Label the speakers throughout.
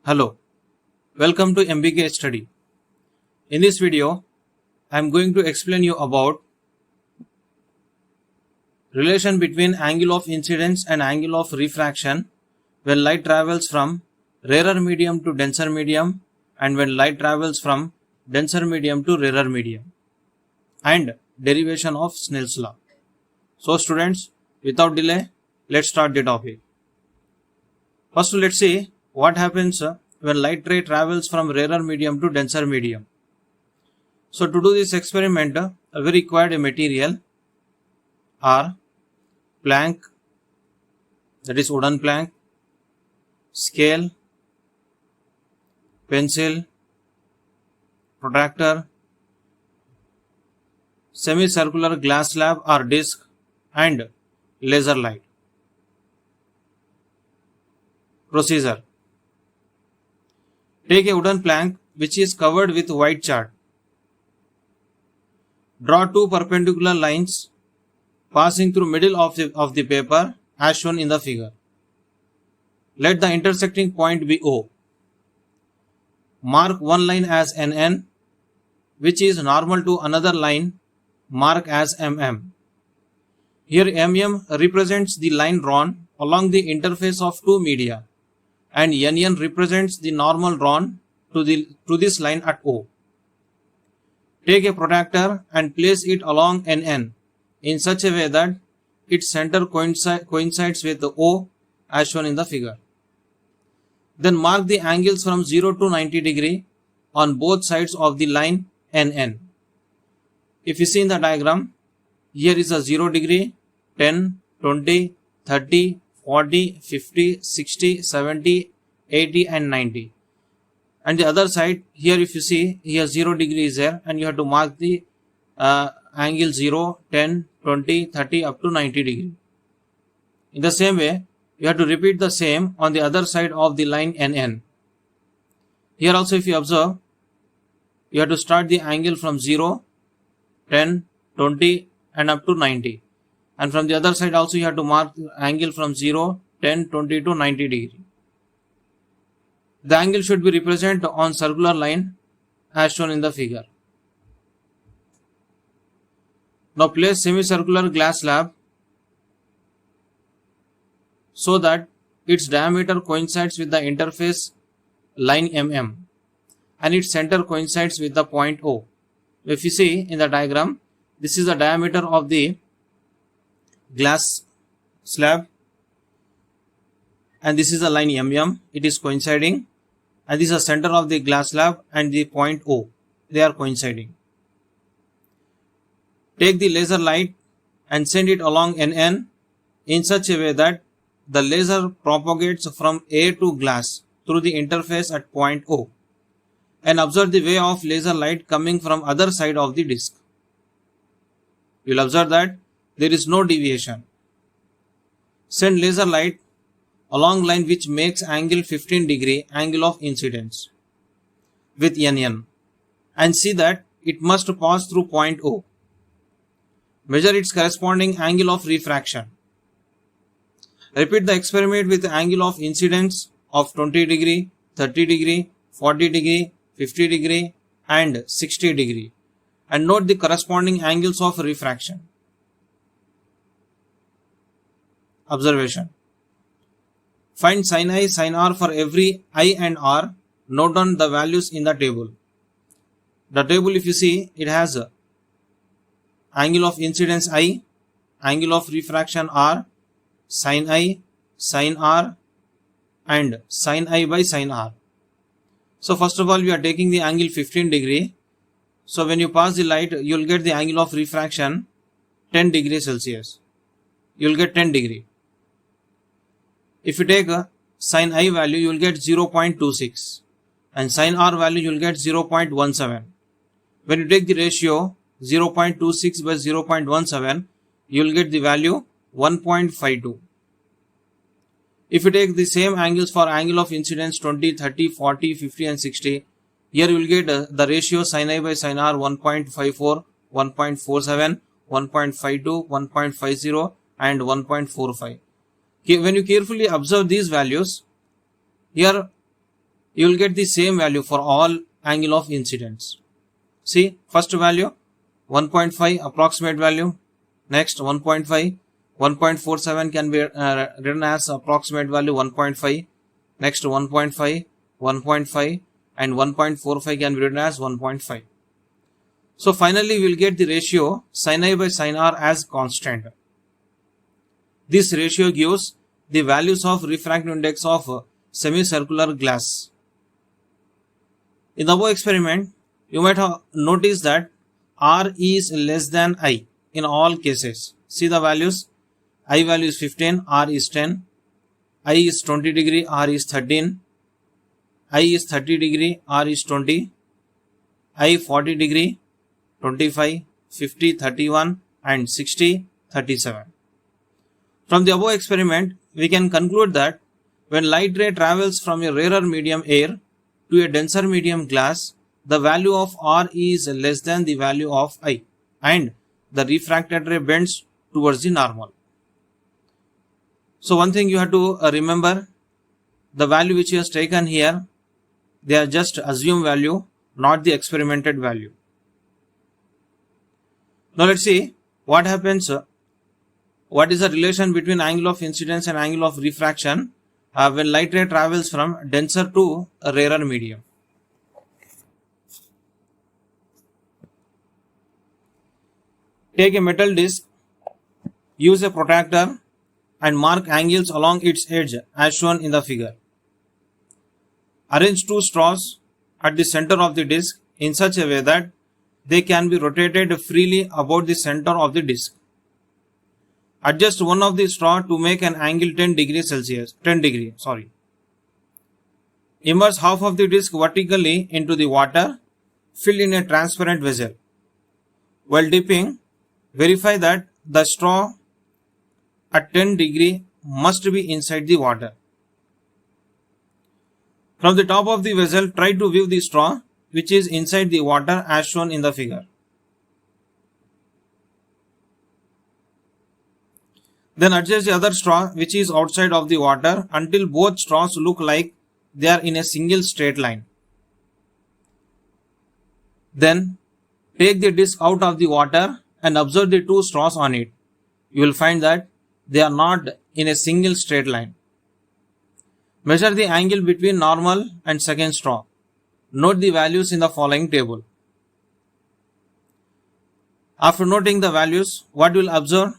Speaker 1: Hello, welcome to MBK Study. In this video, I am going to explain you about relation between angle of incidence and angle of refraction when light travels from rarer medium to denser medium and when light travels from denser medium to rarer medium, and derivation of Snell's law. So students, without delay, let's start the topic. First, let's see what happens when light ray travels from rarer medium to denser medium. So to do this experiment, we required a material are plank, that is wooden plank, scale, pencil, protractor, semicircular glass slab or disc, and laser light. Procedure: take a wooden plank which is covered with white chart. Draw two perpendicular lines passing through middle of the paper as shown in the figure. Let the intersecting point be O. Mark one line as NN, which is normal to another line mark as MM. Here MM represents the line drawn along the interface of two media, and NN represents the normal drawn to this line at O. Take a protractor and place it along NN in such a way that its center coincides with the O as shown in the figure. Then mark the angles from 0 to 90 degree on both sides of the line NN. If you see in the diagram, here is a 0 degree, 10, 20, 30, 40, 50, 60, 70, 80 and 90. And the other side, here if you see, here 0 degree is there and you have to mark the angle 0, 10, 20, 30 up to 90 degree. In the same way, you have to repeat the same on the other side of the line NN. Here also if you observe, you have to start the angle from 0, 10, 20 and up to 90. And from the other side also you have to mark the angle from 0, 10, 20 to 90 degree. The angle should be represented on circular line as shown in the figure. Now place semicircular glass slab so that its diameter coincides with the interface line MM and its center coincides with the point O. If you see in the diagram, this is the diameter of the glass slab and this is the line MM, it is coinciding, and this is the center of the glass slab and the point O, they are coinciding. Take the laser light and send it along NN in such a way that the laser propagates from A to glass through the interface at point O, and observe the way of laser light coming from other side of the disc. You will observe that there is no deviation. Send laser light along line which makes angle 15 degree angle of incidence with NN and see that it must pass through point O. Measure its corresponding angle of refraction. Repeat the experiment with the angle of incidence of 20 degree, 30 degree, 40 degree, 50 degree and 60 degree and note the corresponding angles of refraction. Observation: find sin I, sin R for every I and R. Note down the values in the table. The table if you see, it has angle of incidence I, angle of refraction R, sin I, sin R and sin I by sin R. So first of all we are taking the angle 15 degree. So when you pass the light, you will get the angle of refraction 10 degrees Celsius. You will get 10 degree. If you take a sin I value, you will get 0.26 and sin R value you will get 0.17. When you take the ratio 0.26 by 0.17, you will get the value 1.52. If you take the same angles for angle of incidence 20, 30, 40, 50 and 60, here you will get the ratio sin I by sin R 1.54, 1.47, 1.52, 1.50 and 1.45. When you carefully observe these values, here you will get the same value for all angle of incidence. See, first value 1.5 approximate value, next 1.5, 1.47 can be written as approximate value 1.5, next 1.5, 1.5 and 1.45 can be written as 1.5. So finally we will get the ratio sin I by sin R as constant. This ratio gives the values of refractive index of semicircular glass. In the above experiment, you might have noticed that R is less than I in all cases. See the values. I value is 15, R is 10, I is 20 degree, R is 13, I is 30 degree, R is 20, I 40 degree, 25, 50, 31 and 60, 37. From the above experiment, we can conclude that when light ray travels from a rarer medium air to a denser medium glass, the value of R is less than the value of I and the refracted ray bends towards the normal. So one thing you have to remember, the value which he has taken here, they are just assumed value, not the experimented value. Now let's see what happens. What is the relation between angle of incidence and angle of refraction when light ray travels from denser to a rarer medium? Take a metal disc, use a protractor and mark angles along its edge as shown in the figure. Arrange two straws at the center of the disc in such a way that they can be rotated freely about the center of the disc. Adjust one of the straw to make an angle 10 degree. Immerse half of the disc vertically into the water filled in a transparent vessel. While dipping, verify that the straw at 10 degree must be inside the water. From the top of the vessel, try to view the straw which is inside the water as shown in the figure. Then adjust the other straw which is outside of the water until both straws look like they are in a single straight line. Then take the disc out of the water and observe the two straws on it. You will find that they are not in a single straight line. Measure the angle between normal and second straw. Note the values in the following table. After noting the values, what you will observe?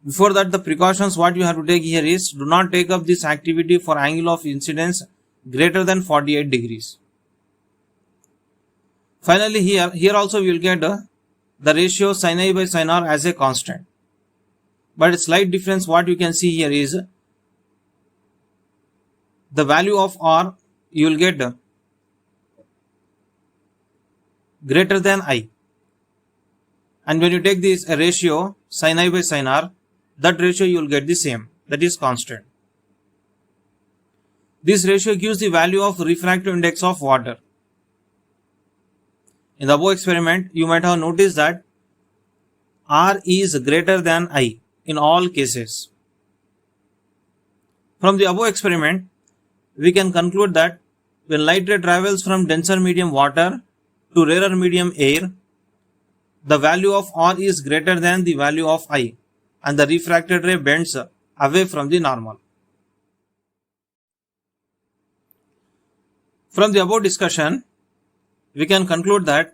Speaker 1: Before that, the precautions what you have to take here is, do not take up this activity for angle of incidence greater than 48 degrees. Finally, here also we will get the ratio sin I by sin R as a constant. But a slight difference what you can see here is, the value of R you will get greater than I. And when you take this ratio sin I by sin R, that ratio you will get the same, that is constant. This ratio gives the value of refractive index of water. In the above experiment, you might have noticed that R is greater than I in all cases. From the above experiment, we can conclude that when light ray travels from denser medium water to rarer medium air, the value of R is greater than the value of I and the refracted ray bends away from the normal. From the above discussion, we can conclude that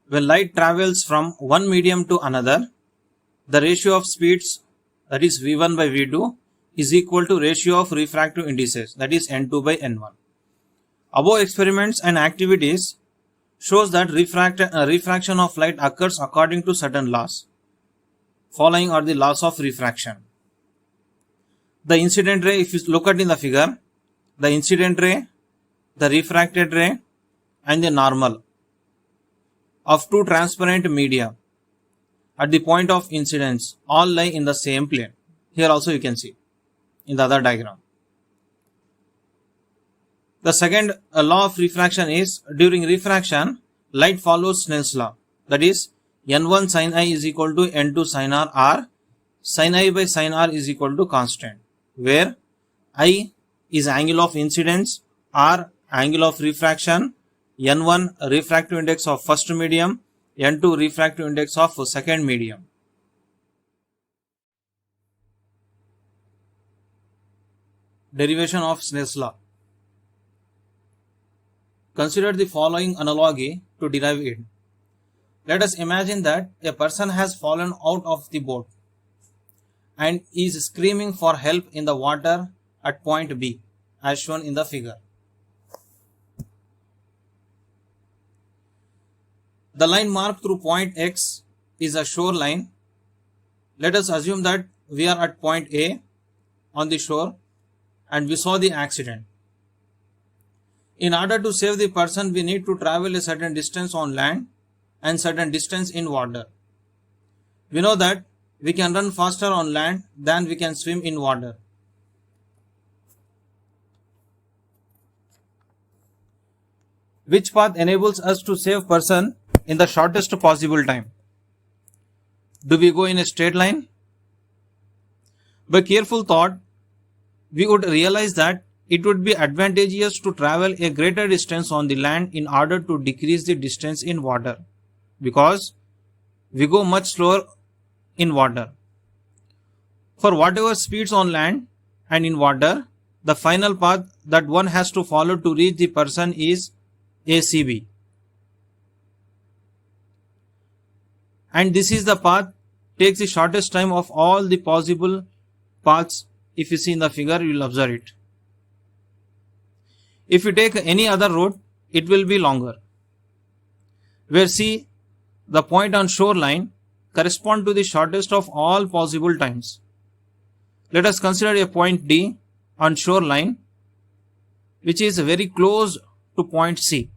Speaker 1: when light travels from one medium to another, the ratio of speeds, that is V1 by V2, is equal to ratio of refractive indices, that is N2 by N1. Above experiments and activities shows that refraction of light occurs according to certain laws. Following are the laws of refraction. The incident ray, if you look at in the figure, the incident ray, the refracted ray and the normal of two transparent media at the point of incidence all lie in the same plane. Here also you can see in the other diagram. The second law of refraction is, during refraction, light follows Snell's law. That is, N1 sin I is equal to N2 sin R, or sin I by sin R is equal to constant, where I is angle of incidence, R angle of refraction, N1 refractive index of first medium, N2 refractive index of second medium. Derivation of Snell's law. Consider the following analogy to derive it. Let us imagine that a person has fallen out of the boat and is screaming for help in the water at point B, as shown in the figure. The line marked through point X is a shore line. Let us assume that we are at point A on the shore and we saw the accident. In order to save the person, we need to travel a certain distance on land and certain distance in water. We know that we can run faster on land than we can swim in water. Which path enables us to save person in the shortest possible time? Do we go in a straight line? By careful thought, we would realize that it would be advantageous to travel a greater distance on the land in order to decrease the distance in water, because we go much slower in water. For whatever speeds on land and in water, the final path that one has to follow to reach the person is ACB. And this is the path takes the shortest time of all the possible paths. If you see in the figure, you will observe it. If you take any other route, it will be longer. Where C, the point on shoreline, correspond to the shortest of all possible times. Let us consider a point D on shoreline, which is very close to point C,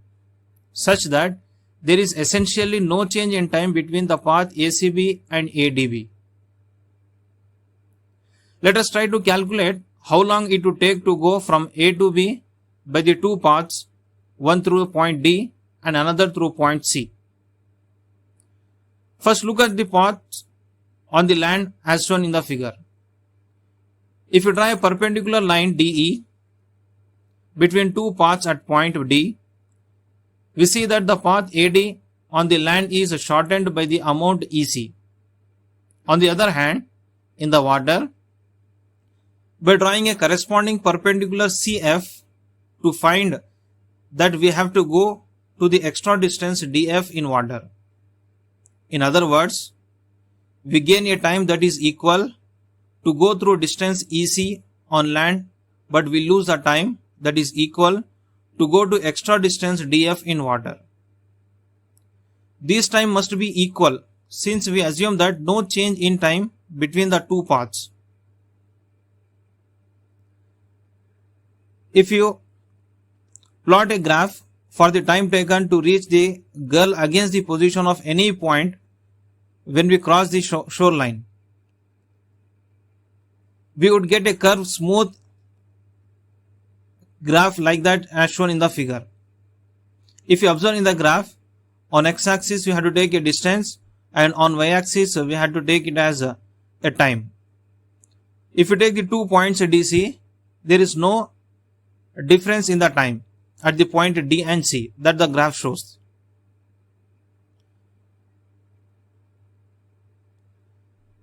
Speaker 1: such that there is essentially no change in time between the path ACB and ADB. Let us try to calculate how long it would take to go from A to B by the two paths, one through point D and another through point C. First, look at the paths on the land as shown in the figure. If you draw a perpendicular line DE between two paths at point D, we see that the path AD on the land is shortened by the amount EC. On the other hand, in the water, by drawing a corresponding perpendicular CF, to find that we have to go to the extra distance DF in water. In other words, we gain a time that is equal to go through distance EC on land, but we lose a time that is equal to go to extra distance DF in water. This time must be equal since we assume that no change in time between the two paths. If you plot a graph for the time taken to reach the girl against the position of any point when we cross the shoreline, we would get a curved smooth graph like that as shown in the figure. If you observe in the graph, on x-axis we have to take a distance and on y-axis we have to take it as a time. If you take the 2 points DC, there is no difference in the time at the point D and C that the graph shows.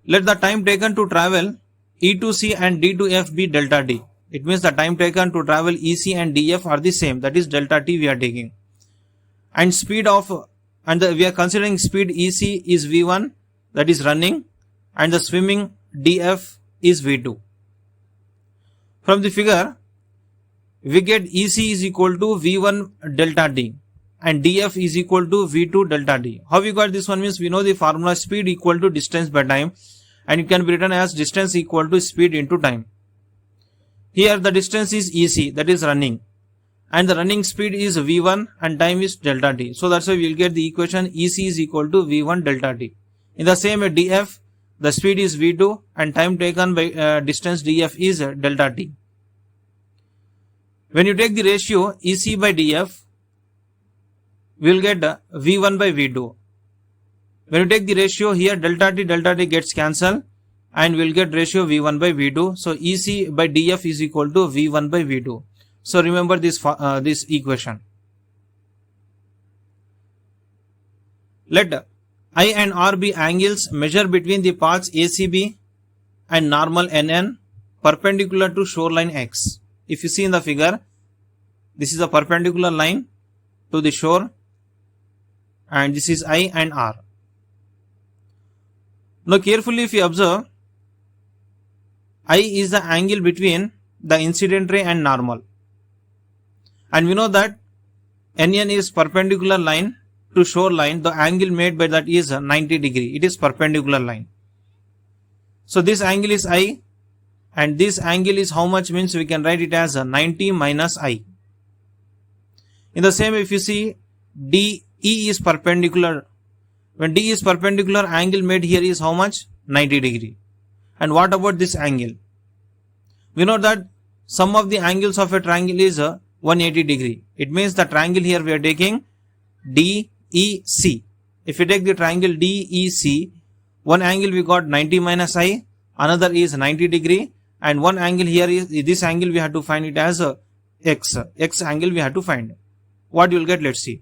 Speaker 1: Let the time taken to travel E to C and D to F be delta D. It means the time taken to travel EC and DF are the same, that is delta T we are taking. And speed of, we are considering speed EC is V1, that is running, and the swimming DF is V2. From the figure, we get EC is equal to V1 delta D and DF is equal to V2 delta D. How we got this one means we know the formula speed equal to distance by time, and it can be written as distance equal to speed into time. Here the distance is EC, that is running, and the running speed is V1 and time is delta T. So that's why we will get the equation EC is equal to V1 delta T. In the same way DF, the speed is V2 and time taken by distance DF is delta T. When you take the ratio EC by DF, we will get V1 by V2. When you take the ratio here, delta T gets cancelled and we will get ratio V1 by V2. So EC by DF is equal to V1 by V2. So remember this equation. Let I and R be angles measured between the paths ACB and normal NN perpendicular to shoreline X. If you see in the figure, this is a perpendicular line to the shore and this is I and R. Now carefully if you observe, I is the angle between the incident ray and normal, and we know that NN is perpendicular line to shoreline. The angle made by that is 90 degree. It is perpendicular line. So this angle is I and this angle is how much, means we can write it as 90 minus I. In the same way, if you see DE is perpendicular. When D is perpendicular, angle made here is how much? 90 degree. And what about this angle? We know that sum of the angles of a triangle is 180 degree. It means the triangle here we are taking DEC. If you take the triangle DEC, one angle we got 90 minus I, another is 90 degree, and one angle here is this angle we have to find it as X angle we have to find. What you will get, let's see.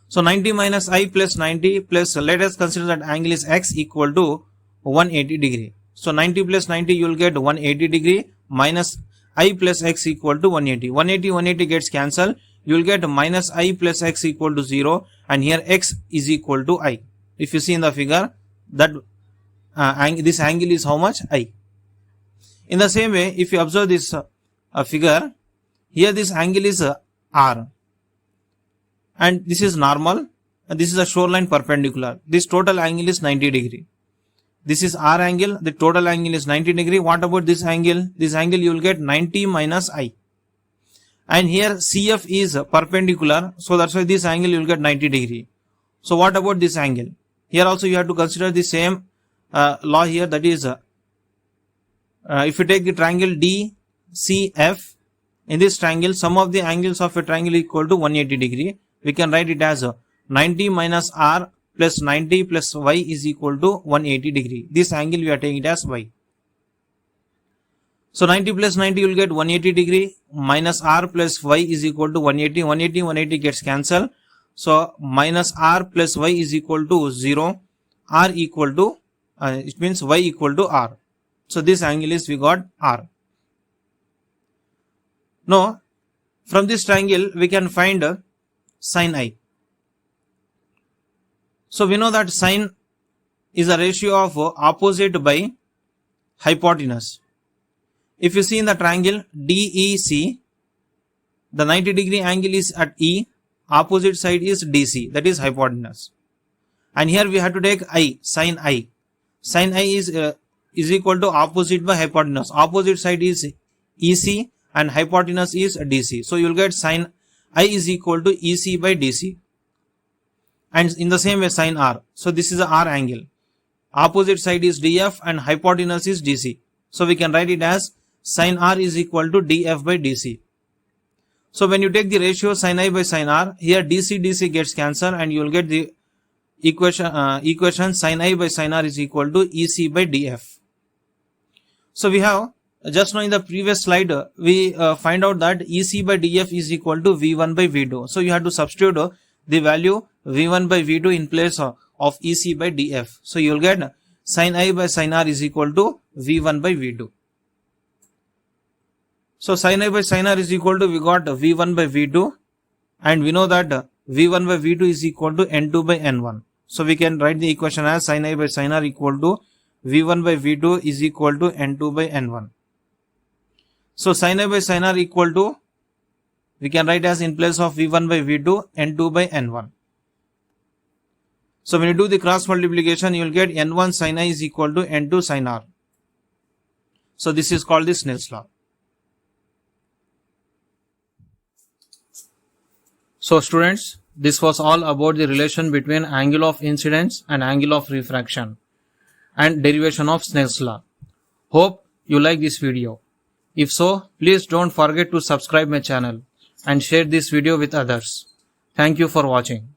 Speaker 1: So 90 minus I plus 90 plus, let us consider that angle is X equal to 180 degree. So 90 plus 90 you will get 180 degree minus I plus X equal to 180. 180 gets cancelled. You will get minus I plus X equal to 0, and here X is equal to I. If you see in the figure that this angle is how much? I. In the same way, if you observe this figure, here this angle is R. And this is normal and this is a shoreline perpendicular. This total angle is 90 degree. This is R angle, the total angle is 90 degree. What about this angle? This angle you will get 90 minus I. And here CF is perpendicular, so that's why this angle you will get 90 degree. So what about this angle? Here also you have to consider the same law here, that is if you take the triangle DCF, in this triangle sum of the angles of a triangle equal to 180 degree. We can write it as 90 minus R plus 90 plus Y is equal to 180 degree. This angle we are taking it as Y. So 90 plus 90 you will get 180 degree minus R plus Y is equal to 180. 180 gets cancelled. So minus R plus Y is equal to 0. R equal to, it means Y equal to R. So this angle is we got R. Now from this triangle we can find sin I. So we know that sin is a ratio of opposite by hypotenuse. If you see in the triangle DEC, the 90 degree angle is at E, opposite side is DC, that is hypotenuse. And here we have to take I, sin I. Sin I is equal to opposite by hypotenuse. Opposite side is EC and hypotenuse is DC. So you will get sin I is equal to EC by DC. And in the same way sin R. So this is a R angle. Opposite side is DF and hypotenuse is DC. So we can write it as sin R is equal to DF by DC. So when you take the ratio sin I by sin R, here DC gets cancelled and you will get the equation sin I by sin R is equal to EC by DF. So we have just now in the previous slide we find out that EC by DF is equal to V1 by V2. So you have to substitute the value V1 by V2 in place of EC by DF. So you will get sin I by sin R is equal to V1 by V2. So sin I by sin R is equal to, we got V1 by V2, and we know that V1 by V2 is equal to N2 by N1. So we can write the equation as sin I by sin R equal to V1 by V2 is equal to N2 by N1. So sin I by sin R equal to, we can write as in place of V1 by V2 N2 by N1. So when you do the cross multiplication, you will get N1 sin I is equal to N2 sin R. So this is called the Snell's law. So students, this was all about the relation between angle of incidence and angle of refraction and derivation of Snell's law. Hope you like this video. If so, please don't forget to subscribe my channel and share this video with others. Thank you for watching.